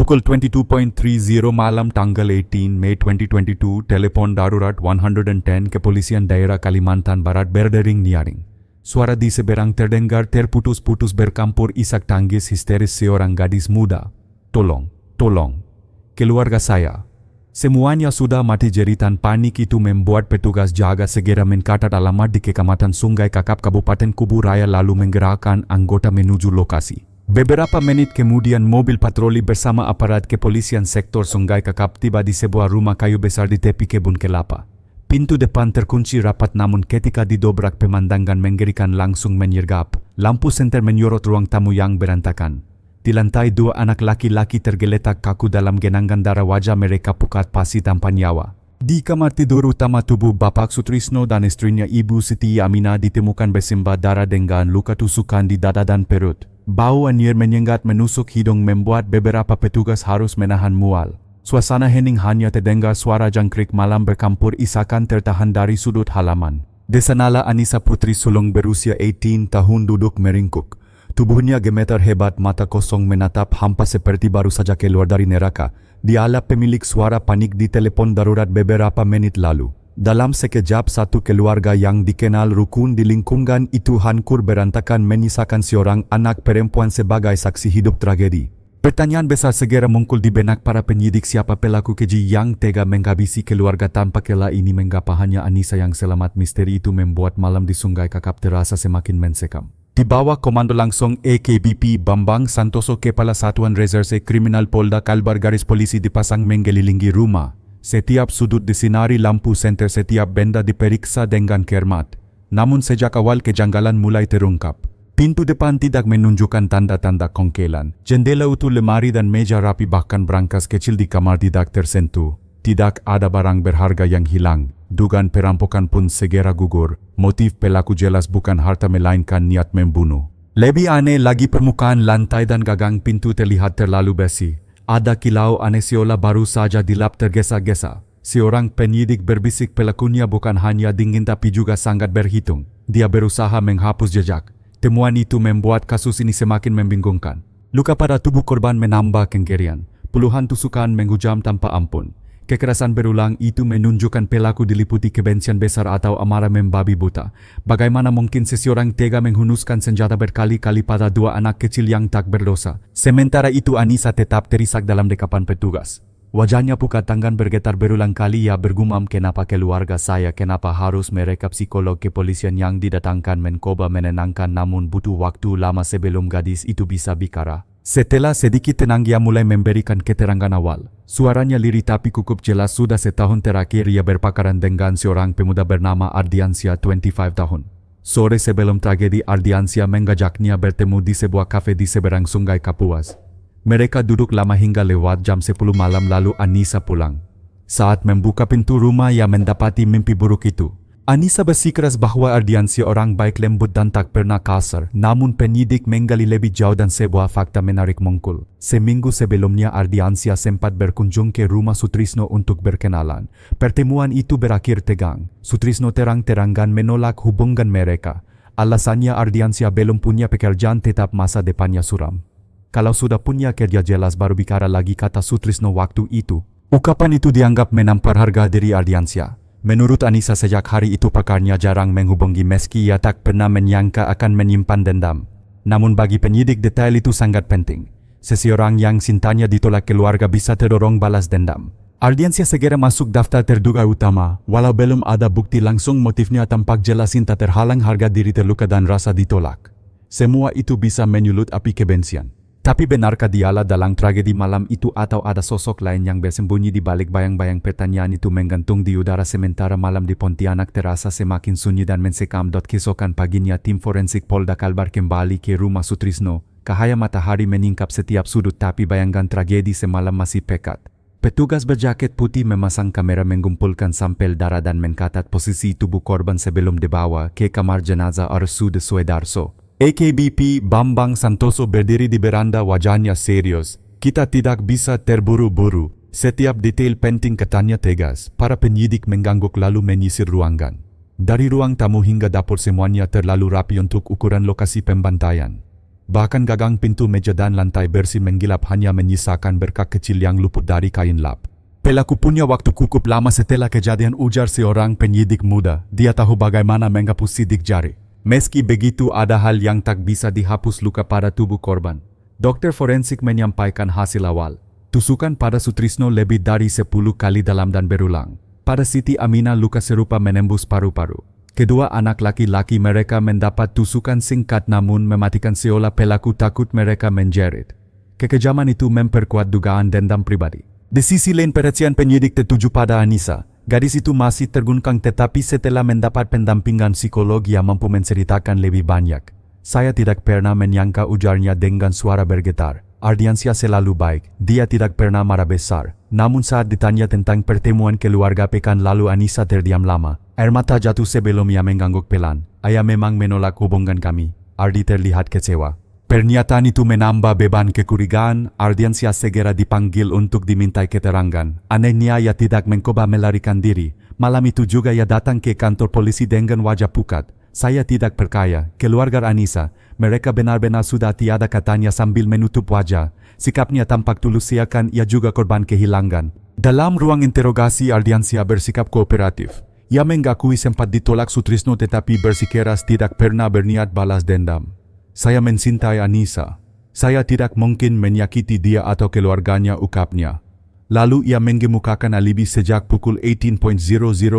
Pukul 22.30 malam tanggal 18 Mei 2022, telepon darurat 110 Kepolisian Daerah Kalimantan Barat berdering nyaring. Suara di seberang terdengar terputus-putus bercampur isak tangis histeris seorang gadis muda. Tolong, tolong, keluarga saya. Semuanya sudah mati. Jeritan panik itu membuat petugas jaga segera mencatat alamat di Kecamatan Sungai Kakap, Kabupaten Kubu Raya lalu menggerakkan anggota menuju lokasi. Beberapa menit kemudian mobil patroli bersama aparat kepolisian sektor Sungai Kakap tiba di sebuah rumah kayu besar di tepi kebun kelapa. Pintu depan terkunci rapat, namun ketika didobrak pemandangan mengerikan langsung menyergap. Lampu senter menyorot ruang tamu yang berantakan. Di lantai dua anak laki-laki tergeletak kaku dalam genangan darah, wajah mereka pucat pasi tanpa nyawa. Di kamar tidur utama tubuh Bapak Sutrisno dan istrinya Ibu Siti Aminah ditemukan bersimbah darah dengan luka tusukan di dada dan perut. Bau anyir menyengat menusuk hidung membuat beberapa petugas harus menahan mual. Suasana hening, hanya terdengar suara jangkrik malam bercampur isakan tertahan dari sudut halaman. Di sanalah Anissa Putri sulung berusia 18 tahun duduk meringkuk. Tubuhnya gemetar hebat, mata kosong menatap hampa seperti baru saja keluar dari neraka. Dialah pemilik suara panik di telepon darurat beberapa menit lalu. Dalam sekejap, satu keluarga yang dikenal rukun di lingkungan itu hancur berantakan, menyisakan seorang anak perempuan sebagai saksi hidup tragedi. Pertanyaan besar segera muncul di benak para penyidik, siapa pelaku keji yang tega menghabisi keluarga tanpa kela ini. Mengapa hanya Anissa yang selamat? Misteri itu membuat malam di Sungai Kakap terasa semakin mencekam. Di bawah komando langsung AKBP Bambang Santoso, Kepala Satuan Reserse Kriminal Polda Kalbar, garis polisi dipasang mengelilingi rumah. Setiap sudut disinari lampu senter, setiap benda diperiksa dengan cermat. Namun sejak awal kejanggalan mulai terungkap. Pintu depan tidak menunjukkan tanda-tanda kongkelan. Jendela utuh, lemari dan meja rapi, bahkan brankas kecil di kamar tidak tersentuh. Tidak ada barang berharga yang hilang. Dugaan perampokan pun segera gugur. Motif pelaku jelas bukan harta melainkan niat membunuh. Lebih aneh lagi, permukaan lantai dan gagang pintu terlihat terlalu besi. Ada kilau aneh seolah baru saja dilap tergesa-gesa. Seorang penyidik berbisik, pelakunya bukan hanya dingin tapi juga sangat berhitung. Dia berusaha menghapus jejak. Temuan itu membuat kasus ini semakin membingungkan. Luka pada tubuh korban menambah kengerian. Puluhan tusukan menghujam tanpa ampun. Kekerasan berulang itu menunjukkan pelaku diliputi kebencian besar atau amarah membabi buta. Bagaimana mungkin seseorang tega menghunuskan senjata berkali-kali pada dua anak kecil yang tak berdosa? Sementara itu Anissa tetap terisak dalam dekapan petugas. Wajahnya pucat, tangan bergetar berulang kali. Ia bergumam, kenapa keluarga saya, kenapa harus mereka? Psikolog kepolisian yang didatangkan mencoba menenangkan, namun butuh waktu lama sebelum gadis itu bisa bicara. Setelah sedikit tenang, ia mulai memberikan keterangan awal. Suaranya lirih tapi cukup jelas. Sudah setahun terakhir ia berpacaran dengan seorang pemuda bernama Ardiansyah, 25 tahun. Sore sebelum tragedi, Ardiansyah mengajaknya bertemu di sebuah kafe di seberang Sungai Kapuas. Mereka duduk lama hingga lewat jam 10 malam, lalu Anissa pulang. Saat membuka pintu rumah, ia mendapati mimpi buruk itu. Anissa bersikeras bahwa Ardiansyah orang baik, lembut dan tak pernah kasar. Namun penyidik menggali lebih jauh dan sebuah fakta menarik muncul. Seminggu sebelumnya Ardiansyah sempat berkunjung ke rumah Sutrisno untuk berkenalan. Pertemuan itu berakhir tegang. Sutrisno terang-terangan menolak hubungan mereka. Alasannya Ardiansyah belum punya pekerjaan tetap, masa depannya suram. Kalau sudah punya kerja jelas baru bicara lagi, kata Sutrisno waktu itu. Ungkapan itu dianggap menampar harga diri Ardiansyah. Menurut Anissa, sejak hari itu pakarnya jarang menghubungi meski ia tak pernah menyangka akan menyimpan dendam. Namun bagi penyidik detail itu sangat penting. Seseorang yang cintanya ditolak keluarga bisa terdorong balas dendam. Ardiansyah segera masuk daftar terduga utama. Walau belum ada bukti langsung, motifnya tampak jelas: cinta terhalang, harga diri terluka, dan rasa ditolak. Semua itu bisa menyulut api kebencian. Tapi benarkah dialah dalam tragedi malam itu, atau ada sosok lain yang bersembunyi di balik bayang-bayang? Pertanyaan itu menggantung di udara sementara malam di Pontianak terasa semakin sunyi dan mencekam. Keesokan paginya tim forensik Polda Kalbar kembali ke rumah Sutrisno. Cahaya matahari meningkap setiap sudut tapi bayangan tragedi semalam masih pekat. Petugas berjaket putih memasang kamera mengumpulkan sampel darah dan mencatat posisi tubuh korban sebelum dibawa ke kamar jenazah RSUD Suedarso. AKBP Bambang Santoso berdiri di beranda, wajahnya serius. Kita tidak bisa terburu-buru. Setiap detail penting, katanya tegas. Para penyidik mengangguk lalu menyisir ruangan. Dari ruang tamu hingga dapur semuanya terlalu rapi untuk ukuran lokasi pembantaian. Bahkan gagang pintu meja dan lantai bersih menggilap hanya menyisakan berkah kecil yang luput dari kain lap. Pelaku punya waktu cukup lama setelah kejadian, ujar seorang penyidik muda. Dia tahu bagaimana menghapus sidik jari. Meski begitu, ada hal yang tak bisa dihapus, luka pada tubuh korban. Dokter forensik menyampaikan hasil awal. Tusukan pada Sutrisno lebih dari 10 kali dalam dan berulang. Pada Siti Aminah luka serupa menembus paru-paru. Kedua anak laki-laki mereka mendapat tusukan singkat namun mematikan seolah pelaku takut mereka menjerit. Kekejaman itu memperkuat dugaan dendam pribadi. Di sisi lain, perhatian penyidik tertuju pada Anissa. Gadis itu masih terguncang, tetapi setelah mendapat pendampingan psikologi yang mampu menceritakan lebih banyak. Saya tidak pernah menyangka, ujarnya dengan suara bergetar. Ardiansyah selalu baik, dia tidak pernah marah besar. Namun saat ditanya tentang pertemuan keluarga pekan lalu, Anissa terdiam lama. Air mata jatuh sebelum ia mengangguk pelan. Ayah memang menolak hubungan kami. Ardi terlihat kecewa. Pernyataan itu menambah beban kecurigaan. Ardiansyah segera dipanggil untuk dimintai keterangan. Anehnya ia tidak mencoba melarikan diri. Malam itu juga ia datang ke kantor polisi dengan wajah pucat. Saya tidak percaya, keluarga Anissa. Mereka benar-benar sudah tiada, katanya sambil menutup wajah. Sikapnya tampak tulus, seakan ia juga korban kehilangan. Dalam ruang interogasi, Ardiansyah bersikap kooperatif. Ia mengakui sempat ditolak Sutrisno tetapi bersikeras tidak pernah berniat balas dendam. Saya mencintai Anissa. Saya tidak mungkin menyakiti dia atau keluarganya, ukapnya. Lalu ia mengemukakan alibi sejak pukul 18.00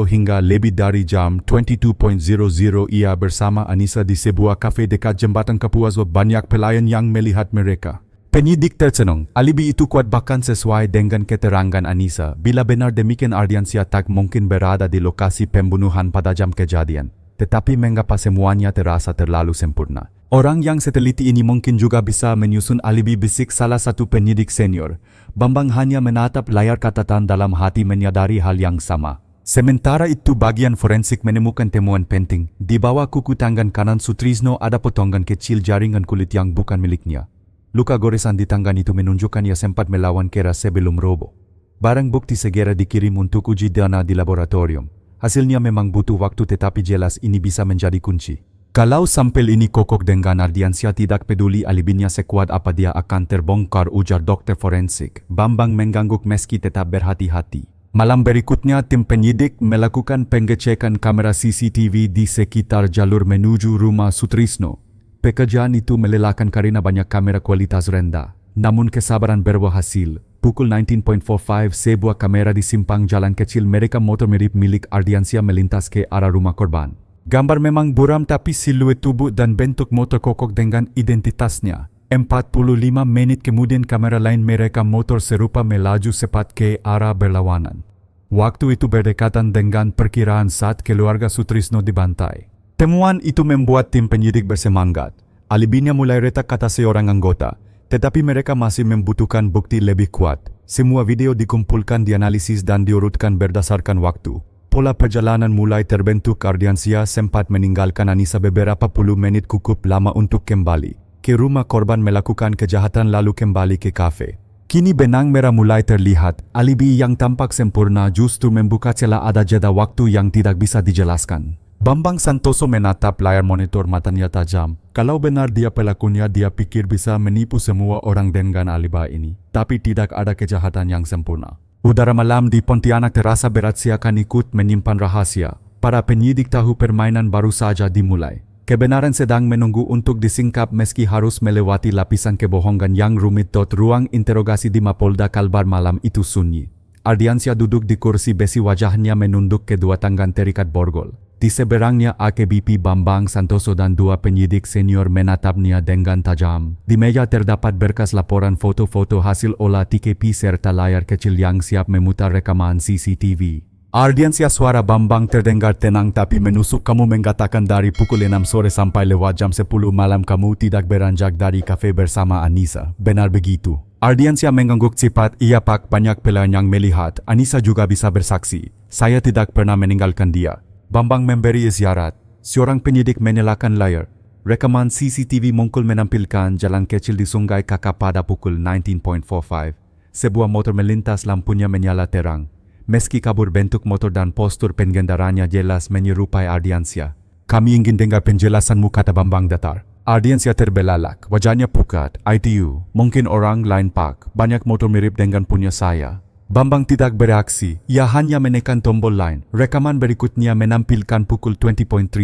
hingga lebih dari jam 22.00 ia bersama Anissa di sebuah kafe dekat jembatan Kapuas. Banyak pelayan yang melihat mereka. Penyidik tercenung. Alibi itu kuat bahkan sesuai dengan keterangan Anissa. Bila benar demikian, Ardiansyah tak mungkin berada di lokasi pembunuhan pada jam kejadian. Tetapi mengapa semuanya terasa terlalu sempurna? Orang yang seteliti ini mungkin juga bisa menyusun alibi, bisik salah satu penyidik senior. Bambang hanya menatap layar catatan dalam hati, menyadari hal yang sama. Sementara itu, bagian forensik menemukan temuan penting. Di bawah kuku tangan kanan Sutrisno ada potongan kecil jaringan kulit yang bukan miliknya. Luka goresan di tangan itu menunjukkan ia sempat melawan keras sebelum roboh. Barang bukti segera dikirim untuk uji DNA di laboratorium. Hasilnya memang butuh waktu, tetapi jelas ini bisa menjadi kunci. Kalau sampel ini kokok dengan Ardiansyah tidak peduli alibinya sekuat apa dia akan terbongkar, ujar dokter forensik. Bambang mengangguk meski tetap berhati-hati. Malam berikutnya, tim penyidik melakukan pengecekan kamera CCTV di sekitar jalur menuju rumah Sutrisno. Pekerjaan itu melelahkan karena banyak kamera kualitas rendah. Namun kesabaran berbuah hasil. Pukul 19.45, sebuah kamera di simpang jalan kecil mereka motor mirip milik Ardiansyah melintas ke arah rumah korban. Gambar memang buram, tapi siluet tubuh dan bentuk motor kokok dengan identitasnya. 45 menit kemudian kamera lain mereka motor serupa melaju cepat ke arah berlawanan. Waktu itu berdekatan dengan perkiraan saat keluarga Sutrisno dibantai. Temuan itu membuat tim penyidik bersemangat. Alibinya mulai retak, kata seorang anggota. Tetapi mereka masih membutuhkan bukti lebih kuat. Semua video dikumpulkan, dianalisis dan diurutkan berdasarkan waktu. Pola perjalanan mulai terbentuk. Ardiansyah sempat meninggalkan Anissa beberapa puluh menit, cukup lama untuk kembali ke rumah korban melakukan kejahatan lalu kembali ke kafe. Kini benang merah mulai terlihat. Alibi yang tampak sempurna justru membuka celah, ada jeda waktu yang tidak bisa dijelaskan. Bambang Santoso menatap layar monitor, matanya tajam. Kalau benar dia pelakunya, dia pikir bisa menipu semua orang dengan alibi ini. Tapi tidak ada kejahatan yang sempurna. Udara malam di Pontianak terasa berat, seakan ikut menyimpan rahasia. Para penyidik tahu permainan baru saja dimulai. Kebenaran sedang menunggu untuk disingkap meski harus melewati lapisan kebohongan yang rumit. Ruang interogasi di Mapolda Kalbar malam itu sunyi. Ardiansyah duduk di kursi besi, wajahnya menunduk, kedua tangan terikat borgol. Di seberangnya AKBP Bambang Santoso dan dua penyidik senior menatapnya dengan tajam. Di meja terdapat berkas laporan, foto-foto hasil olah TKP serta layar kecil yang siap memutar rekaman CCTV. Ardiansyah, suara Bambang terdengar tenang tapi menusuk. Kamu mengatakan dari pukul 6 sore sampai lewat jam 10 malam kamu tidak beranjak dari kafe bersama Anissa. Benar begitu? Ardiansyah mengangguk cepat. Iya pak, banyak pelayan yang melihat. Anissa juga bisa bersaksi. Saya tidak pernah meninggalkan dia. Bambang memberi isyarat. Seorang penyidik menyalakan layar. Rekaman CCTV muncul menampilkan jalan kecil di Sungai Kakap pada pukul 19.45. Sebuah motor melintas, lampunya menyala terang. Meski kabur, bentuk motor dan postur pengendaranya jelas menyerupai Ardiansyah. Kami ingin dengar penjelasanmu, kata Bambang datar. Ardiansya terbelalak, wajahnya pucat, ITU, mungkin orang lain pak, banyak motor mirip dengan punya saya. Bambang tidak bereaksi, ia hanya menekan tombol lain. Rekaman berikutnya menampilkan pukul 20.30.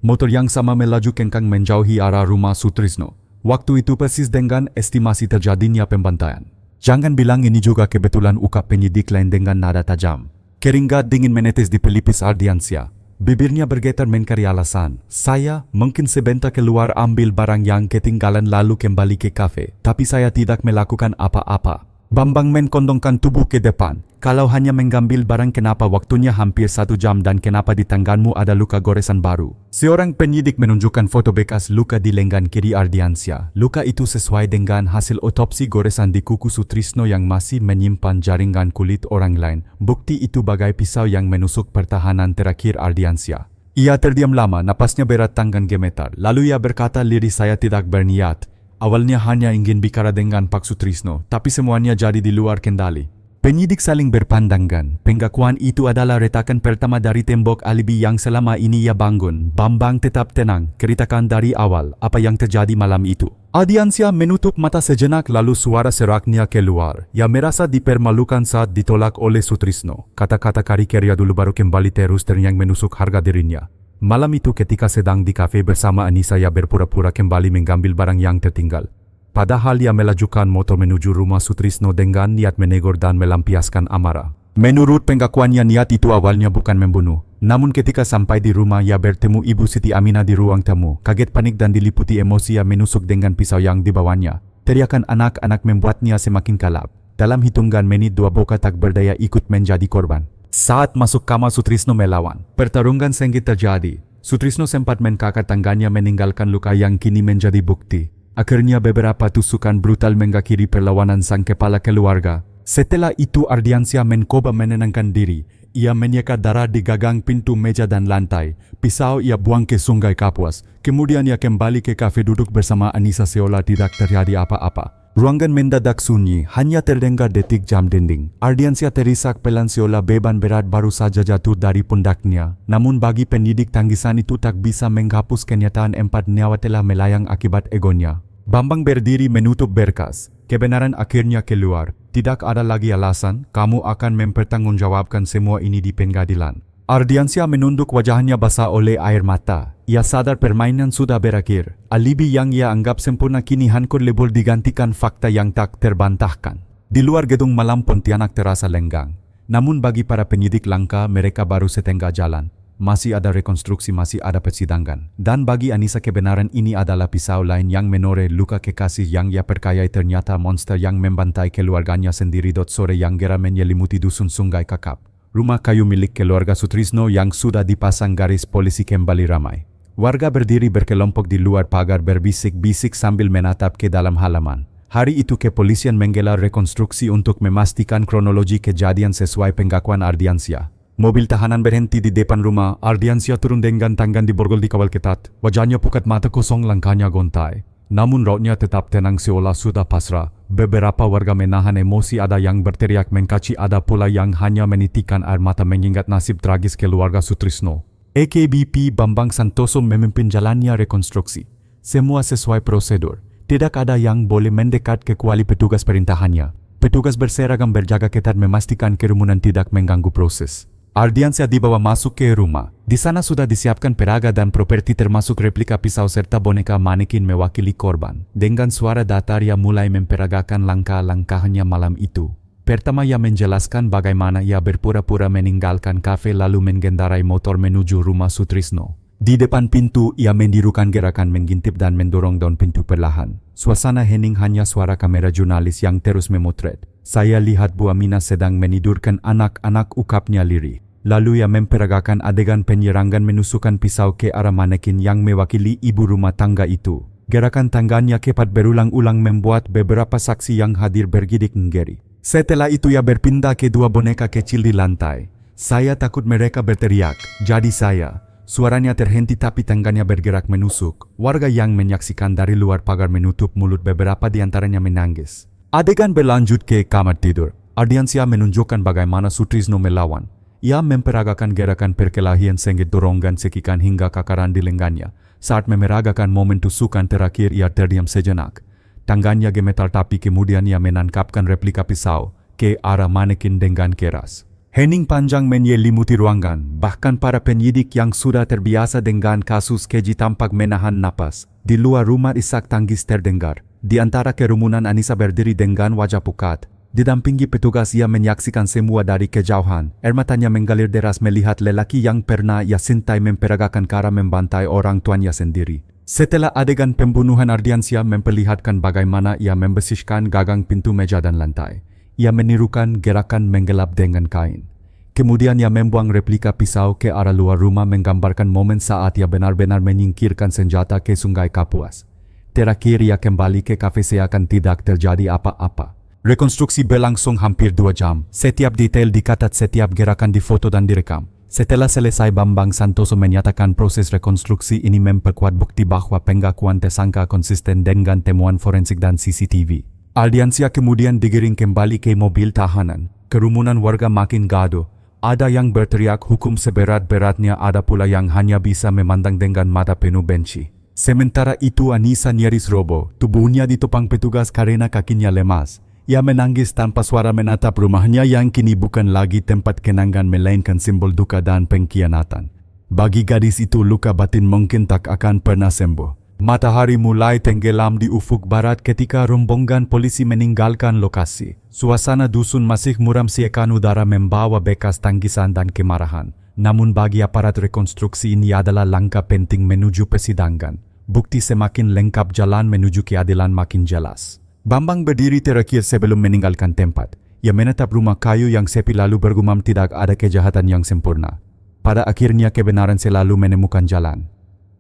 Motor yang sama melaju kencang menjauhi arah rumah Sutrisno. Waktu itu persis dengan estimasi terjadinya pembantaian. Jangan bilang ini juga kebetulan ungkap penyidik lain dengan nada tajam. Keringat dingin menetes di pelipis Ardiansya. Bibirnya bergetar mencari alasan. Saya mungkin sebentar keluar ambil barang yang ketinggalan lalu kembali ke kafe. Tapi saya tidak melakukan apa-apa. Bambang menkondongkan tubuh ke depan. Kalau hanya mengambil barang kenapa waktunya hampir 1 jam dan kenapa di tanganmu ada luka goresan baru? Seorang penyidik menunjukkan foto bekas luka di lengan kiri Ardiansya. Luka itu sesuai dengan hasil otopsi goresan di kuku Sutrisno yang masih menyimpan jaringan kulit orang lain. Bukti itu bagai pisau yang menusuk pertahanan terakhir Ardiansya. Ia terdiam lama, napasnya berat, tangan gemetar. Lalu ia berkata lirih, saya tidak berniat. Awalnya hanya ingin bicara dengan Pak Sutrisno, tapi semuanya jadi di luar kendali. Penyidik saling berpandangan. Pengakuan itu adalah retakan pertama dari tembok alibi yang selama ini ia bangun. Bambang tetap tenang, ceritakan dari awal apa yang terjadi malam itu. Ardiansya menutup mata sejenak lalu suara seraknya keluar. Ia merasa dipermalukan saat ditolak oleh Sutrisno. Kata-kata karikerya dulu baru kembali terus terngiang menusuk harga dirinya. Malam itu ketika sedang di kafe bersama Anissa, ia berpura-pura kembali mengambil barang yang tertinggal. Padahal ia melajukan motor menuju rumah Sutrisno dengan niat menegur dan melampiaskan amarah. Menurut pengakuannya niat itu awalnya bukan membunuh. Namun ketika sampai di rumah ia bertemu Ibu Siti Aminah di ruang tamu. Kaget, panik dan diliputi emosi ia menusuk dengan pisau yang dibawanya. Teriakan anak-anak membuatnya semakin kalap. Dalam hitungan menit 2 Boka tak berdaya ikut menjadi korban. Saat masuk kamar Sutrisno melawan. Pertarungan sengit terjadi. Sutrisno sempat mengangkat tangannya meninggalkan luka yang kini menjadi bukti. Akhirnya beberapa tusukan brutal mengakhiri perlawanan sang kepala keluarga. Setelah itu Ardiansya mencoba menenangkan diri. Ia menyeka darah di gagang pintu meja dan lantai. Pisau ia buang ke sungai Kapuas. Kemudian ia kembali ke kafe duduk bersama Anissa seolah tidak terjadi apa-apa. Ruangan mendadak sunyi, hanya terdengar detik jam dinding. Ardiansya terisak pelan seolah beban berat baru saja jatuh dari pundaknya. Namun bagi penyidik tangisan itu tak bisa menghapus kenyataan 4 nyawa telah melayang akibat egonya. Bambang berdiri menutup berkas. Kebenaran akhirnya keluar. Tidak ada lagi alasan, kamu akan mempertanggungjawabkan semua ini di pengadilan. Ardiansya menunduk, wajahnya basah oleh air mata. Ia sadar permainan sudah berakhir. Alibi yang ia anggap sempurna kini hancur lebur digantikan fakta yang tak terbantahkan. Di luar gedung malam Pontianak terasa lenggang. Namun bagi para penyidik langka, mereka baru setengah jalan. Masih ada rekonstruksi, masih ada persidangan. Dan bagi Anissa kebenaran ini adalah pisau lain yang menoreh luka kekasih yang ia percayai ternyata monster yang membantai keluarganya sendiri. Sore yang geram menyelimuti dusun Sungai Kakap. Rumah kayu milik keluarga Sutrisno yang sudah dipasang garis polisi kembali ramai. Warga berdiri berkelompok di luar pagar berbisik-bisik sambil menatap ke dalam halaman. Hari itu kepolisian menggelar rekonstruksi untuk memastikan kronologi kejadian sesuai pengakuan Ardiansya. Mobil tahanan berhenti di depan rumah. Ardiansya turun dengan tangan diborgol dikawal ketat. Wajahnya pucat, mata kosong, langkahnya gontai. Namun rautnya tetap tenang seolah sudah pasrah. Beberapa warga menahan emosi, ada yang berteriak mencaci, ada pula yang hanya menitikan air mata mengingat nasib tragis keluarga Sutrisno. AKBP Bambang Santoso memimpin jalannya rekonstruksi. Semua sesuai prosedur. Tidak ada yang boleh mendekat kecuali petugas perintahannya. Petugas berseragam berjaga ketat memastikan kerumunan tidak mengganggu proses. Ardiansya dibawa masuk ke rumah. Di sana sudah disiapkan peraga dan properti termasuk replika pisau serta boneka manekin mewakili korban. Dengan suara datar ia mulai memperagakan langkah-langkahnya malam itu. Pertama ia menjelaskan bagaimana ia berpura-pura meninggalkan kafe lalu mengendarai motor menuju rumah Sutrisno. Di depan pintu ia menirukan gerakan mengintip dan mendorong daun pintu perlahan. Suasana hening, hanya suara kamera jurnalis yang terus memotret. Saya lihat Bu Aminah sedang menidurkan anak-anak, ukapnya lirih. Lalu ia memperagakan adegan penyerangan menusukkan pisau ke arah manekin yang mewakili ibu rumah tangga itu. Gerakan tangannya cepat berulang-ulang membuat beberapa saksi yang hadir bergidik ngeri. Setelah itu ia berpindah ke 2 boneka kecil di lantai. Saya takut mereka berteriak, jadi saya. Suaranya terhenti tapi tangannya bergerak menusuk. Warga yang menyaksikan dari luar pagar menutup mulut, beberapa di antaranya menangis. Adegan berlanjut ke kamar tidur. Ardiansya menunjukkan bagaimana Sutrisno melawan. Ia memperagakan gerakan perkelahian sengit, dorongan sekikan hingga kakaran di lengannya. Saat memeragakan momen tusukan terakhir ia terdiam sejenak. Tangannya gemetar tapi kemudian ia menangkapkan replika pisau ke arah manekin dengan keras. Hening panjang menyelimuti ruangan, bahkan para penyidik yang sudah terbiasa dengan kasus keji tampak menahan napas. Di luar rumah isak tangis terdengar. Di antara kerumunan Anissa berdiri dengan wajah pucat. Didampingi petugas ia menyaksikan semua dari kejauhan. Air matanya mengalir deras melihat lelaki yang pernah ia cintai memperagakan cara membantai orang tuanya sendiri. Setelah adegan pembunuhan, Ardiansyah memperlihatkan bagaimana ia membersihkan gagang pintu meja dan lantai. Ia menirukan gerakan menggelap dengan kain. Kemudian ia membuang replika pisau ke arah luar rumah menggambarkan momen saat ia benar-benar menyingkirkan senjata ke Sungai Kapuas. Terakhir ia kembali ke kafe seakan tidak terjadi apa-apa. Rekonstruksi berlangsung hampir 2 jam. Setiap detail dicatat, setiap gerakan difoto dan direkam. Setelah selesai, Bambang Santoso menyatakan proses rekonstruksi ini memperkuat bukti bahwa pengakuan tersangka konsisten dengan temuan forensik dan CCTV. Ardiansyah kemudian digiring kembali ke mobil tahanan. Kerumunan warga makin gaduh. Ada yang berteriak hukum seberat-beratnya, ada pula yang hanya bisa memandang dengan mata penuh benci. Sementara itu Anissa nyaris roboh. Tubuhnya ditopang petugas karena kakinya lemas. Ia menangis tanpa suara menatap rumahnya yang kini bukan lagi tempat kenangan melainkan simbol duka dan pengkhianatan. Bagi gadis itu luka batin mungkin tak akan pernah sembuh. Matahari mulai tenggelam di ufuk barat ketika rombongan polisi meninggalkan lokasi. Suasana dusun masih muram, siekan udara membawa bekas tangisan dan kemarahan. Namun bagi aparat rekonstruksi ini adalah langkah penting menuju persidangan. Bukti semakin lengkap, jalan menuju keadilan makin jelas. Bambang berdiri terakhir sebelum meninggalkan tempat. Ia menatap rumah kayu yang sepi lalu bergumam tidak ada kejahatan yang sempurna. Pada akhirnya kebenaran selalu menemukan jalan.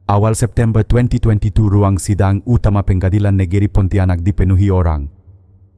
Awal September 2022 ruang sidang utama Pengadilan Negeri Pontianak dipenuhi orang.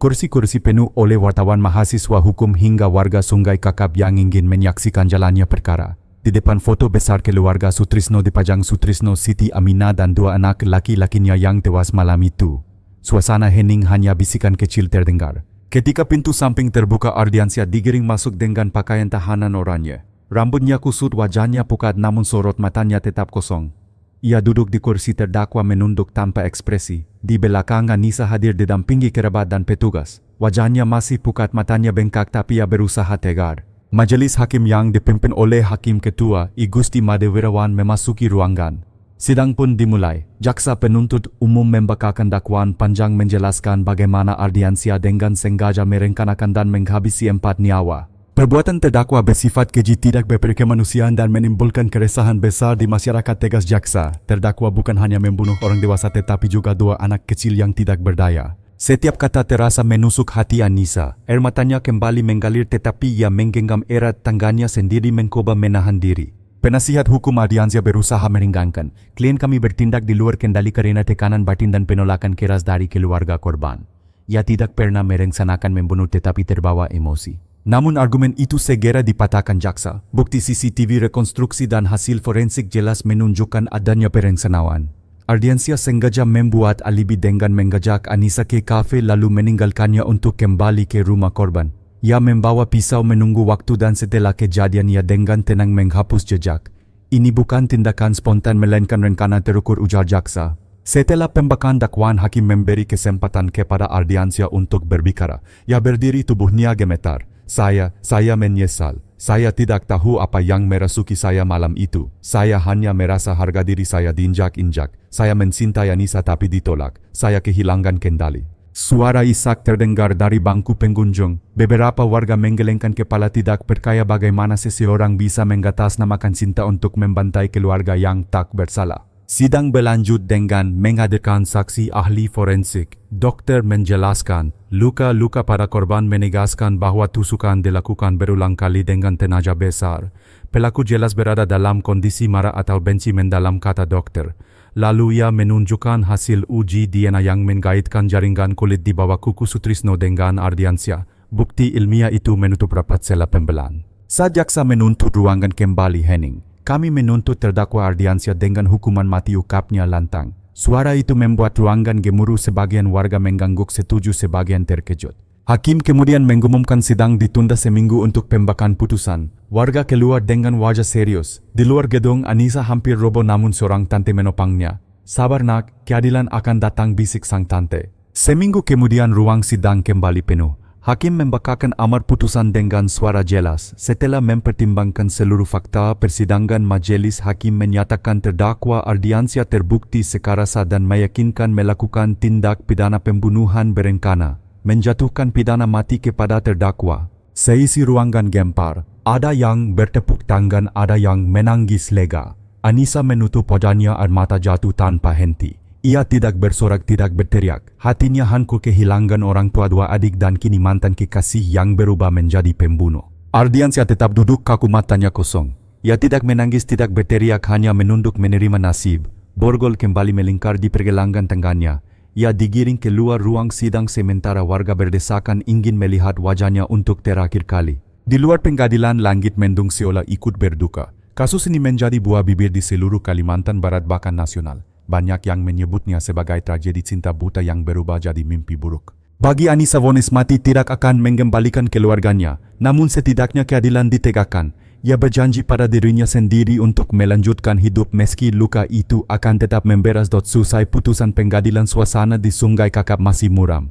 Kursi-kursi penuh oleh wartawan, mahasiswa hukum hingga warga Sungai Kakap yang ingin menyaksikan jalannya perkara. Di depan foto besar keluarga Sutrisno dipajang Sutrisno, Siti Aminah dan 2 anak laki-lakinya yang tewas malam itu. Suasana hening, hanya bisikan kecil terdengar. Ketika pintu samping terbuka, Ardiansyah digiring masuk dengan pakaian tahanan oranye. Rambutnya kusut, wajahnya pucat namun sorot matanya tetap kosong. Ia duduk di kursi terdakwa menunduk tanpa ekspresi. Di belakang Anissa hadir didampingi kerabat dan petugas. Wajahnya masih pucat, matanya bengkak tapi ia berusaha tegar. Majelis hakim yang dipimpin oleh Hakim Ketua I Gusti Made Wirawan memasuki ruangan. Sidang pun dimulai. Jaksa penuntut umum membacakan dakwaan panjang menjelaskan bagaimana Ardiansyah dengan sengaja merencanakan dan menghabisi 4 nyawa. Perbuatan terdakwa bersifat keji, tidak berkemanusiaan dan menimbulkan keresahan besar di masyarakat, tegas jaksa. Terdakwa bukan hanya membunuh orang dewasa tetapi juga 2 anak kecil yang tidak berdaya. Setiap kata terasa menusuk hati Anissa. Air matanya kembali mengalir tetapi ia menggenggam erat tangannya sendiri mencoba menahan diri. Penasihat hukum Ardiansyah berusaha meringankan. Klien kami bertindak di luar kendali karena tekanan batin dan penolakan keras dari keluarga korban. Ia tidak pernah merencanakan membunuh tetapi terbawa emosi. Namun argumen itu segera dipatahkan jaksa. Bukti CCTV, rekonstruksi dan hasil forensik jelas menunjukkan adanya perencanaan. Ardiansyah sengaja membuat alibi dengan mengajak Anissa ke kafe lalu meninggalkannya untuk kembali ke rumah korban. Ia membawa pisau menunggu waktu dan setelah kejadian ia dengan tenang menghapus jejak. Ini bukan tindakan spontan melainkan rencana terukur, ujar jaksa. Setelah pembacaan dakwaan, hakim memberi kesempatan kepada Ardiansyah untuk berbicara. Ia berdiri, tubuhnya gemetar. Saya menyesal. Saya tidak tahu apa yang merasuki saya malam itu. Saya hanya merasa harga diri saya diinjak-injak. Saya mencintai Anissa tapi ditolak. Saya kehilangan kendali. Suara isak terdengar dari bangku pengunjung. Beberapa warga menggelengkan kepala, tidak percaya bagaimana seseorang bisa mengatasnamakan cinta untuk membantai keluarga yang tak bersalah. Sidang berlanjut dengan menghadirkan saksi ahli forensik. Dokter menjelaskan, luka-luka pada korban menegaskan bahwa tusukan dilakukan berulang kali dengan tenaga besar. Pelaku jelas berada dalam kondisi marah atau benci mendalam, kata dokter. Lalu ia menunjukkan hasil uji DNA yang mengaitkan jaringan kulit di bawah kuku Sutrisno dengan Ardiansyah. Bukti ilmiah itu menutup rapat sela pembelaan. Saat jaksa menuntut ruangan kembali hening. Kami menuntut terdakwa Ardiansyah dengan hukuman mati, ukapnya lantang. Suara itu membuat ruangan gemuruh, sebagian warga mengangguk setuju, sebagian terkejut. Hakim kemudian mengumumkan sidang ditunda seminggu untuk pembacaan putusan. Warga keluar dengan wajah serius. Di luar gedung, Anissa hampir roboh namun seorang tante menopangnya. "Sabar nak, keadilan akan datang," bisik sang tante. Seminggu kemudian ruang sidang kembali penuh. Hakim membacakan amar putusan dengan suara jelas. Setelah mempertimbangkan seluruh fakta persidangan, majelis hakim menyatakan terdakwa Ardiansyah terbukti secara sah dan meyakinkan melakukan tindak pidana pembunuhan berencana, menjatuhkan pidana mati kepada terdakwa. Seisi ruangan gempar. Ada yang bertepuk tangan, ada yang menangis lega. Anissa menutup wajahnya air mata jatuh tanpa henti. Ia tidak bersorak, tidak berteriak. Hatinya hancur kehilangan orang tua, dua adik dan kini mantan kekasih yang berubah menjadi pembunuh. Ardiansyah tetap duduk kaku, matanya kosong. Ia tidak menangis, tidak berteriak, hanya menunduk menerima nasib. Borgol kembali melingkar di pergelangan tangannya. Ia digiring keluar ruang sidang sementara warga berdesakan ingin melihat wajahnya untuk terakhir kali. Di luar pengadilan, langit mendung seolah ikut berduka. Kasus ini menjadi buah bibir di seluruh Kalimantan Barat bahkan nasional. Banyak yang menyebutnya sebagai tragedi cinta buta yang berubah jadi mimpi buruk. Bagi Anissa, vonis mati tidak akan mengembalikan keluarganya. Namun setidaknya keadilan ditegakkan. Ia berjanji pada dirinya sendiri untuk melanjutkan hidup meski luka itu akan tetap memberas. Selesai putusan pengadilan, suasana di Sungai Kakap masih muram.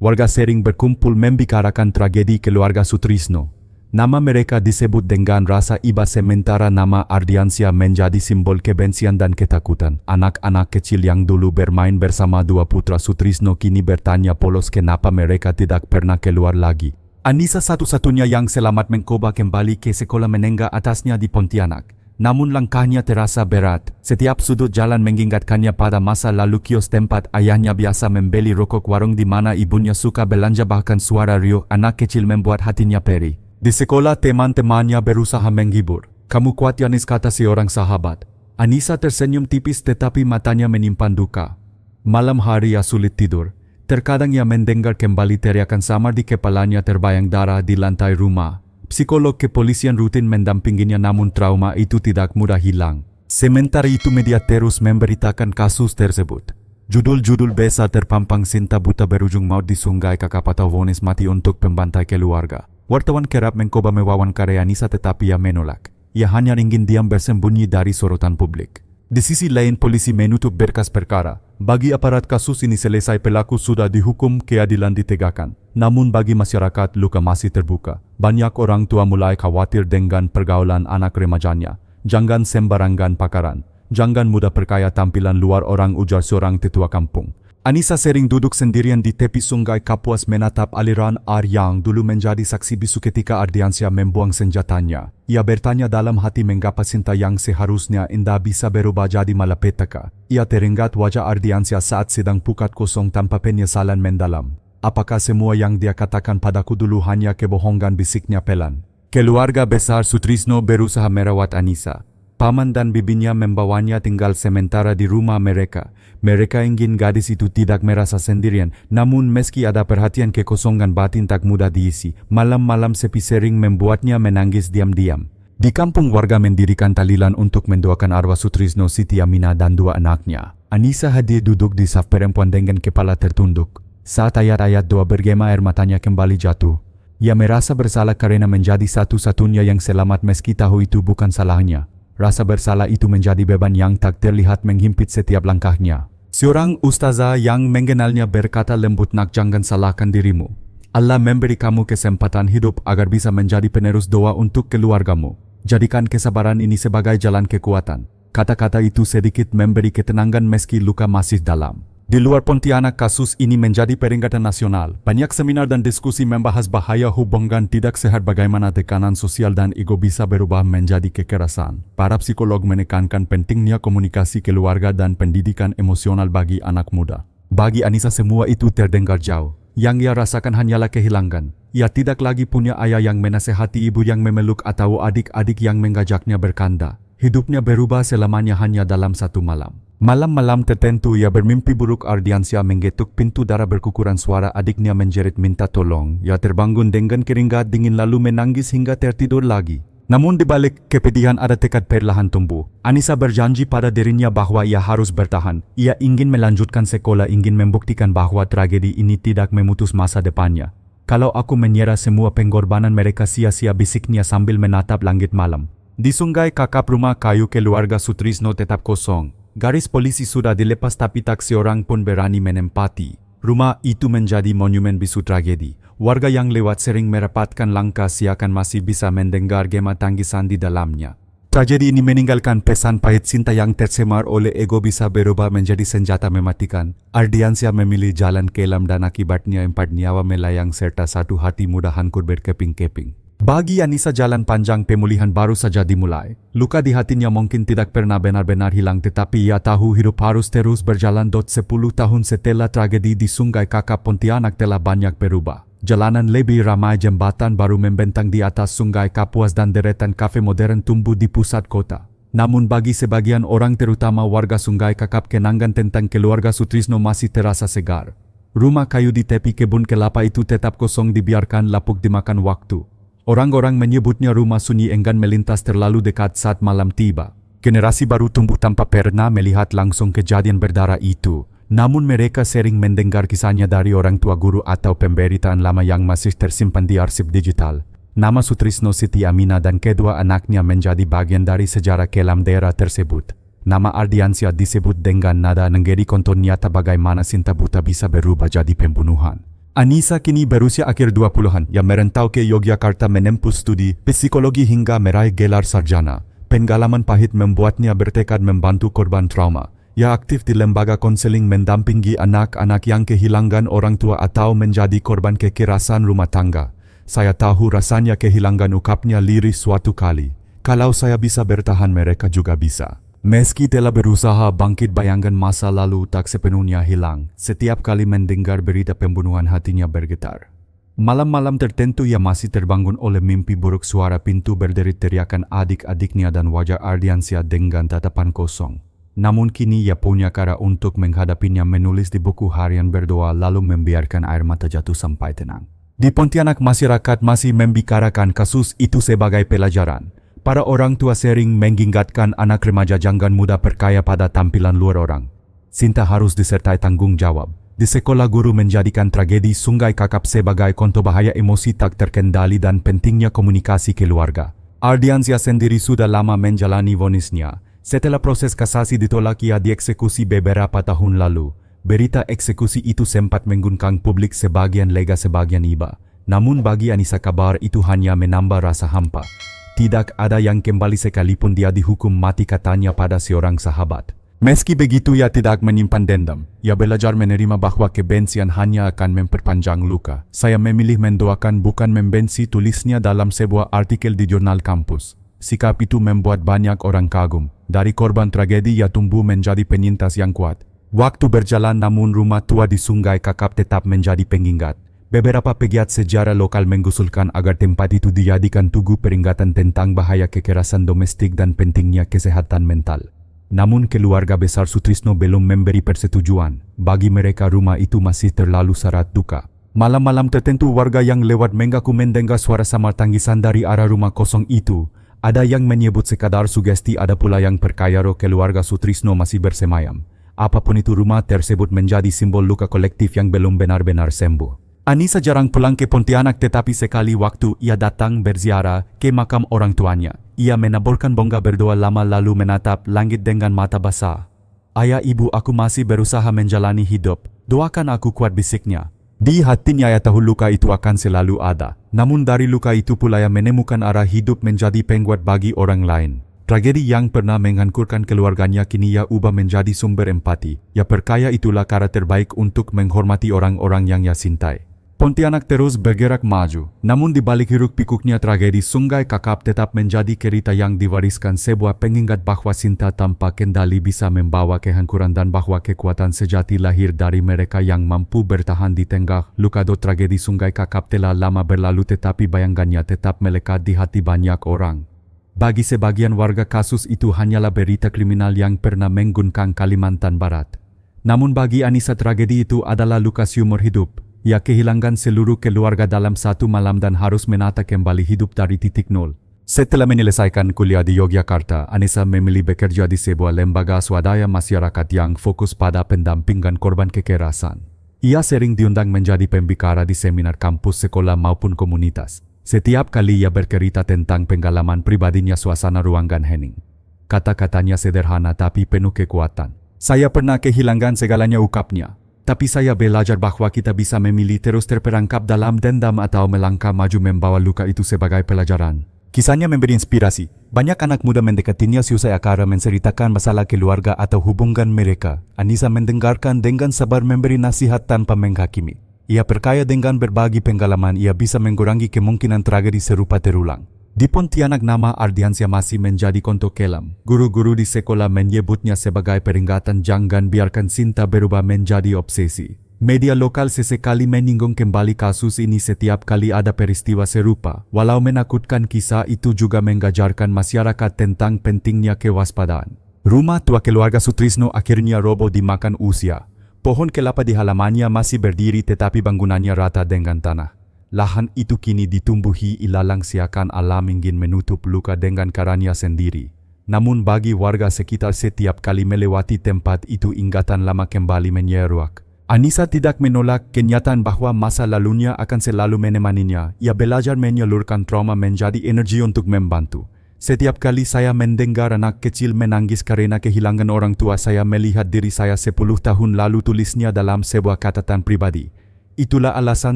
Warga sering berkumpul membicarakan tragedi keluarga Sutrisno. Nama mereka disebut dengan rasa iba sementara nama Ardiansyah menjadi simbol kebencian dan ketakutan. Anak-anak kecil yang dulu bermain bersama dua putra Sutrisno kini bertanya polos kenapa mereka tidak pernah keluar lagi. Anissa satu-satunya yang selamat mencoba kembali ke sekolah menengah atasnya di Pontianak. Namun langkahnya terasa berat. Setiap sudut jalan mengingatkannya pada masa lalu, kios tempat ayahnya biasa membeli rokok, warung di mana ibunya suka belanja, bahkan suara riuh anak kecil membuat hatinya perih. Di sekolah teman-temannya berusaha menghibur. "Kamu kuat, Yanis," kata seorang sahabat. Anissa tersenyum tipis tetapi matanya menyimpan duka. Malam hari ia sulit tidur. Terkadang ia mendengar kembali teriakan samar di kepalanya, terbayang darah di lantai rumah. Psikolog kepolisian rutin mendampinginya namun trauma itu tidak mudah hilang. Sementara itu media terus memberitakan kasus tersebut. Judul-judul besar terpampang, "Cinta buta berujung maut di Sungai Kakap" atau "Vonis mati untuk pembantai keluarga". Wartawan kerap mencoba mewawancarai Anissa tetapi ia menolak. Ia hanya ingin diam bersembunyi dari sorotan publik. Di sisi lain, polisi menutup berkas perkara. Bagi aparat, kasus ini selesai, pelaku sudah dihukum, keadilan ditegakkan. Namun bagi masyarakat, luka masih terbuka. Banyak orang tua mulai khawatir dengan pergaulan anak remajanya. "Jangan sembarangan pacaran. Jangan mudah percaya tampilan luar orang," ujar seorang tetua kampung. Anissa sering duduk sendirian di tepi Sungai Kapuas menatap aliran air yang dulu menjadi saksi bisu ketika Ardiansyah membuang senjatanya. Ia bertanya dalam hati mengapa cinta yang seharusnya indah bisa berubah jadi malapetaka. Ia teringat wajah Ardiansyah saat sedang pukat kosong tanpa penyesalan mendalam. "Apakah semua yang dia katakan padaku dulu hanya kebohongan?" bisiknya pelan. Keluarga besar Sutrisno berusaha merawat Anissa. Paman dan bibinya membawanya tinggal sementara di rumah mereka. Mereka ingin gadis itu tidak merasa sendirian. Namun meski ada perhatian, kekosongan batin tak mudah diisi. Malam-malam sepi sering membuatnya menangis diam-diam. Di kampung, warga mendirikan tahlilan untuk mendoakan arwah Sutrisno, Siti Aminah dan dua anaknya. Anissa hadir duduk di saf perempuan dengan kepala tertunduk. Saat ayat-ayat doa bergema, air matanya kembali jatuh. Ia merasa bersalah karena menjadi satu-satunya yang selamat meski tahu itu bukan salahnya. Rasa bersalah itu menjadi beban yang tak terlihat menghimpit setiap langkahnya. Seorang ustazah yang mengenalnya berkata lembut, "Nak, jangan salahkan dirimu. Allah memberi kamu kesempatan hidup agar bisa menjadi penerus doa untuk keluargamu. Jadikan kesabaran ini sebagai jalan kekuatan." Kata-kata itu sedikit memberi ketenangan meski luka masih dalam. Di luar Pontianak, kasus ini menjadi peringatan nasional. Banyak seminar dan diskusi membahas bahaya hubungan tidak sehat, bagaimana tekanan sosial dan ego bisa berubah menjadi kekerasan. Para psikolog menekankan pentingnya komunikasi keluarga dan pendidikan emosional bagi anak muda. Bagi Anissa, semua itu terdengar jauh. Yang ia rasakan hanyalah kehilangan. Ia tidak lagi punya ayah yang menasehati, ibu yang memeluk, atau adik-adik yang mengajaknya berkanda. Hidupnya berubah selamanya hanya dalam satu malam. Malam-malam tertentu ia bermimpi buruk. Ardiansyah menggetuk pintu, darah berkukuran, suara adiknya menjerit minta tolong. Ia terbangun dengan keringat dingin lalu menangis hingga tertidur lagi. Namun di balik kepedihan ada tekad perlahan tumbuh. Anissa berjanji pada dirinya bahwa ia harus bertahan. Ia ingin melanjutkan sekolah, ingin membuktikan bahwa tragedi ini tidak memutus masa depannya. Kalau aku menyerah semua pengorbanan mereka sia-sia, bisiknya sambil menatap langit malam. Di sungai kakap rumah kayu keluarga Sutrisno tetap kosong. Garis polisi sudah dilepas tapi tak seorang pun berani menempati. Rumah itu menjadi monumen bisu tragedi. Warga yang lewat sering merapatkan langkah seakan masih bisa mendengar gema tangisan di dalamnya. Tragedi ini meninggalkan pesan pahit. Cinta yang tercemar oleh ego bisa berubah menjadi senjata mematikan. Ardiansyah memilih jalan kelam dan akibatnya 4 nyawa melayang serta 1 hati mudah hancur berkeping-keping. Bagi Anissa jalan panjang pemulihan baru saja dimulai. Luka di hatinya mungkin tidak pernah benar-benar hilang tetapi ia tahu hidup harus terus berjalan. 10 tahun setelah tragedi di Sungai Kakap Pontianak telah banyak berubah. Jalanan lebih ramai, jembatan baru membentang di atas Sungai Kapuas dan deretan kafe modern tumbuh di pusat kota. Namun bagi sebagian orang terutama warga Sungai Kakap, kenangan tentang keluarga Sutrisno masih terasa segar. Rumah kayu di tepi kebun kelapa itu tetap kosong, dibiarkan lapuk dimakan waktu. Orang-orang menyebutnya rumah sunyi, enggan melintas terlalu dekat saat malam tiba. Generasi baru tumbuh tanpa pernah melihat langsung kejadian berdarah itu. Namun mereka sering mendengar kisahnya dari orang tua, guru atau pemberitaan lama yang masih tersimpan di arsip digital. Nama Sutrisno, Siti Aminah dan kedua anaknya menjadi bagian dari sejarah kelam daerah tersebut. Nama Ardiansyah disebut dengan nada menjadi contoh nyata bagaimana cinta buta bisa berubah jadi pembunuhan. Anissa kini berusia akhir 20-an yang merantau ke Yogyakarta menempuh studi psikologi hingga meraih gelar sarjana. Pengalaman pahit membuatnya bertekad membantu korban trauma. Ia aktif di lembaga konseling mendampingi anak-anak yang kehilangan orang tua atau menjadi korban kekerasan rumah tangga. Saya tahu rasanya kehilangan, ukapnya lirih suatu kali. Kalau saya bisa bertahan, mereka juga bisa. Meski telah berusaha bangkit, bayangan masa lalu tak sepenuhnya hilang. Setiap kali mendengar berita pembunuhan hatinya bergetar. Malam-malam tertentu ia masih terbangun oleh mimpi buruk, suara pintu berderit, teriakan adik-adiknya dan wajah Ardiansyah dengan tatapan kosong. Namun kini ia punya cara untuk menghadapinya, menulis di buku harian, berdoa, lalu membiarkan air mata jatuh sampai tenang. Di Pontianak masyarakat masih membicarakan kasus itu sebagai pelajaran. Para orang tua sering mengingatkan anak remaja jangan mudah percaya pada tampilan luar orang. Cinta harus disertai tanggung jawab. Di sekolah, guru menjadikan tragedi Sungai Kakap sebagai contoh bahaya emosi tak terkendali dan pentingnya komunikasi keluarga. Ardiansyah sendiri sudah lama menjalani vonisnya. Setelah proses kasasi ditolak, ia dieksekusi beberapa tahun lalu. Berita eksekusi itu sempat mengguncang publik, sebagian lega sebagian iba. Namun bagi Anissa kabar itu hanya menambah rasa hampa. Tidak ada yang kembali sekalipun dia dihukum mati, katanya pada seorang sahabat. Meski begitu ia tidak menyimpan dendam. Ia belajar menerima bahwa kebencian hanya akan memperpanjang luka. Saya memilih mendoakan bukan membenci, tulisnya dalam sebuah artikel di jurnal kampus. Sikap itu membuat banyak orang kagum. Dari korban tragedi ia tumbuh menjadi penyintas yang kuat. Waktu berjalan, namun rumah tua di Sungai Kakap tetap menjadi pengingat. Beberapa pegiat sejarah lokal mengusulkan agar tempat itu dijadikan tugu peringatan tentang bahaya kekerasan domestik dan pentingnya kesehatan mental. Namun keluarga besar Sutrisno belum memberi persetujuan. Bagi mereka rumah itu masih terlalu syarat duka. Malam-malam tertentu warga yang lewat mengaku mendengar suara samar tangisan dari arah rumah kosong itu. Ada yang menyebut sekadar sugesti, ada pula yang percaya roh keluarga Sutrisno masih bersemayam. Apapun itu, rumah tersebut menjadi simbol luka kolektif yang belum benar-benar sembuh. Anissa jarang pulang ke Pontianak, tetapi sekali waktu ia datang berziarah ke makam orang tuanya. Ia menaburkan bunga, berdoa lama lalu menatap langit dengan mata basah. Ayah, ibu, aku masih berusaha menjalani hidup. Doakan aku kuat, bisiknya. Di hatinya ia tahu luka itu akan selalu ada. Namun dari luka itu pula ia menemukan arah hidup menjadi penguat bagi orang lain. Tragedi yang pernah menghancurkan keluarganya kini ia ubah menjadi sumber empati. Ia percaya itulah cara terbaik untuk menghormati orang-orang yang ia cintai. Pontianak terus bergerak maju. Namun di balik hiruk pikuknya, tragedi Sungai Kakap tetap menjadi cerita yang diwariskan, sebuah pengingat bahwa cinta tanpa kendali bisa membawa kehancuran dan bahwa kekuatan sejati lahir dari mereka yang mampu bertahan di tengah luka. Tragedi Sungai Kakap telah lama berlalu, tetapi bayangannya tetap melekat di hati banyak orang. Bagi sebagian warga, kasus itu hanyalah berita kriminal yang pernah mengguncang Kalimantan Barat. Namun bagi Anissa, tragedi itu adalah luka seumur hidup. Ia kehilangan seluruh keluarga dalam satu malam dan harus menata kembali hidup dari titik nol. Setelah menyelesaikan kuliah di Yogyakarta, Anissa memilih bekerja di sebuah lembaga swadaya masyarakat yang fokus pada pendampingan korban kekerasan. Ia sering diundang menjadi pembicara di seminar kampus, sekolah maupun komunitas. Setiap kali ia bercerita tentang pengalaman pribadinya, suasana ruangan hening. Kata-katanya sederhana tapi penuh kekuatan. Saya pernah kehilangan segalanya, ukapnya. Tapi saya belajar bahwa kita bisa memilih terus terperangkap dalam dendam atau melangkah maju membawa luka itu sebagai pelajaran. Kisahnya memberi inspirasi. Banyak anak muda mendekatinya seusai acara menceritakan masalah keluarga atau hubungan mereka. Anissa mendengarkan dengan sabar, memberi nasihat tanpa menghakimi. Ia percaya dengan berbagi pengalaman ia bisa mengurangi kemungkinan tragedi serupa terulang. Di Pontianak, nama Ardiansyah masih menjadi kontok kelam. Guru-guru di sekolah menyebutnya sebagai peringatan jangan biarkan cinta berubah menjadi obsesi. Media lokal sesekali menyinggung kembali kasus ini setiap kali ada peristiwa serupa. Walau menakutkan, kisah itu juga mengajarkan masyarakat tentang pentingnya kewaspadaan. Rumah tua keluarga Sutrisno akhirnya roboh dimakan usia. Pohon kelapa di halamannya masih berdiri tetapi bangunannya rata dengan tanah. Lahan itu kini ditumbuhi ilalang, seakan alam ingin menutup luka dengan caranya sendiri. Namun bagi warga sekitar, setiap kali melewati tempat itu ingatan lama kembali menyeruak. Anissa tidak menolak kenyataan bahwa masa lalunya akan selalu menemaninya. Ia belajar menyalurkan trauma menjadi energi untuk membantu. Setiap kali saya mendengar anak kecil menangis karena kehilangan orang tua, saya melihat diri saya 10 tahun lalu, tulisnya dalam sebuah catatan pribadi. Itulah alasan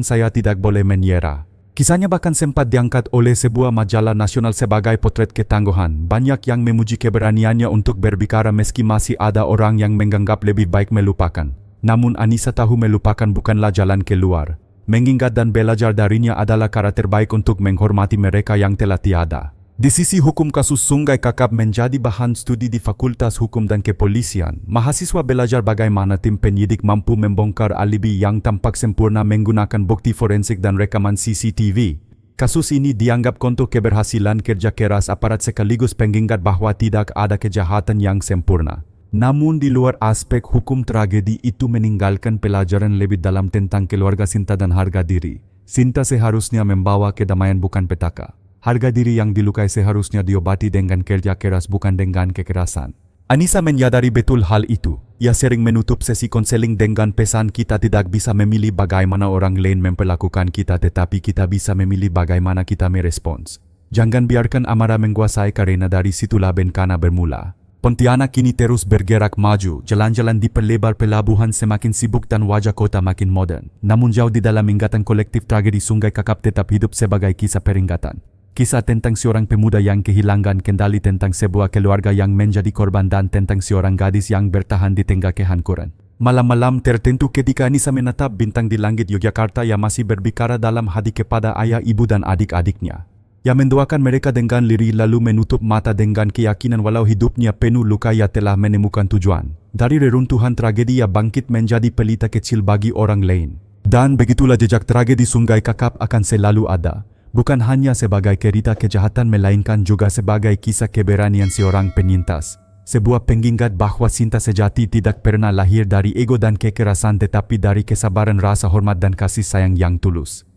saya tidak boleh menyerah. Kisahnya bahkan sempat diangkat oleh sebuah majalah nasional sebagai potret ketangguhan. Banyak yang memuji keberaniannya untuk berbicara meski masih ada orang yang menganggap lebih baik melupakan. Namun Anissa tahu melupakan bukanlah jalan keluar. Mengingat dan belajar darinya adalah cara terbaik untuk menghormati mereka yang telah tiada. Di sisi hukum, kasus Sungai Kakap menjadi bahan studi di Fakultas Hukum dan Kepolisian. Mahasiswa belajar bagaimana tim penyidik mampu membongkar alibi yang tampak sempurna menggunakan bukti forensik dan rekaman CCTV. Kasus ini dianggap konto keberhasilan kerja keras aparat sekaligus pengingat bahwa tidak ada kejahatan yang sempurna. Namun di luar aspek hukum, tragedi itu meninggalkan pelajaran lebih dalam tentang keluarga, cinta dan harga diri. Cinta seharusnya membawa kedamaian, bukan petaka. Harga diri yang dilukai seharusnya diobati dengan kerja keras, bukan dengan kekerasan. Anissa menyadari betul hal itu. Ia sering menutup sesi konseling dengan pesan, kita tidak bisa memilih bagaimana orang lain memperlakukan kita, tetapi kita bisa memilih bagaimana kita merespons. Jangan biarkan amarah menguasai, karena dari situlah bencana bermula. Pontianak kini terus bergerak maju, jalan-jalan diperlebar, pelabuhan semakin sibuk dan wajah kota makin modern. Namun jauh di dalam ingatan kolektif, tragedi Sungai Kakap tetap hidup sebagai kisah peringatan. Kisah tentang seorang pemuda yang kehilangan kendali, tentang sebuah keluarga yang menjadi korban, dan tentang seorang gadis yang bertahan di tengah kehancuran. Malam-malam tertentu ketika Anissa menatap bintang di langit Yogyakarta, ia masih berbicara dalam hati kepada ayah, ibu dan adik-adiknya. Ia mendoakan mereka dengan lirih lalu menutup mata dengan keyakinan walau hidupnya penuh luka, ia telah menemukan tujuan. Dari reruntuhan tragedi ia bangkit menjadi pelita kecil bagi orang lain. Dan begitulah jejak tragedi Sungai Kakap akan selalu ada. Bukan hanya sebagai cerita kejahatan, melainkan juga sebagai kisah keberanian seorang penyintas. Sebuah pengingat bahwa cinta sejati tidak pernah lahir dari ego dan kekerasan, tetapi dari kesabaran, rasa hormat dan kasih sayang yang tulus.